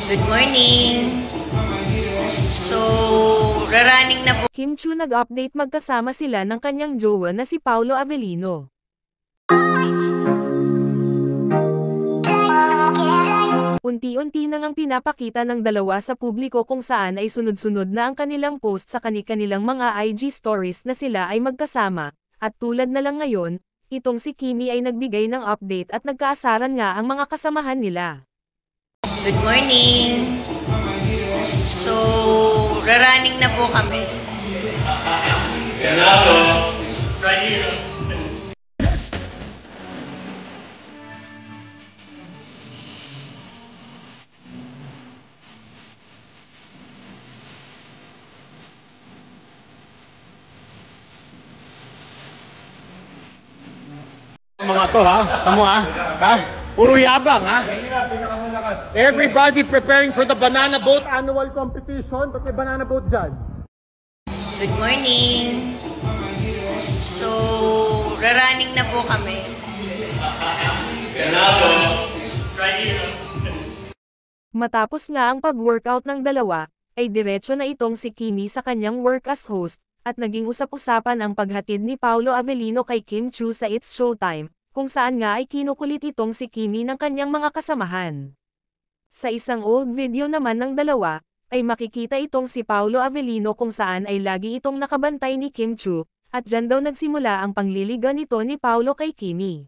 Good morning. So, raraning na po. Kim Chiu nag-update magkasama sila ng kanyang jowa na si Paolo Avellino. Unti-unti nang ang pinapakita ng dalawa sa publiko kung saan ay sunod-sunod na ang kanilang post sa kanilang mga IG stories na sila ay magkasama, at tulad na lang ngayon, itong si Kimi ay nagbigay ng update at nagkaasaran nga ang mga kasamahan nila. Good morning. So, raraning na po kami. Mga to ha, tamo ha, puro yabang ha. Everybody preparing for the Banana Boat annual competition. Ba't may banana boat dyan? Good morning. So, raraning na po kami. Matapos nga ang pag-workout ng dalawa, ay diretso na itong si Kimi sa kanyang work as host, at naging usap-usapan ang paghatid ni Paolo Avellino kay Kim Chiu sa It's Showtime, kung saan nga ay kinukulit itong si Kimi ng kanyang mga kasamahan. Sa isang old video naman ng dalawa, ay makikita itong si Paolo Avellino kung saan ay lagi itong nakabantay ni Kim Chiu, at dyan daw nagsimula ang pangliligaw nito ni Paolo kay Kimi.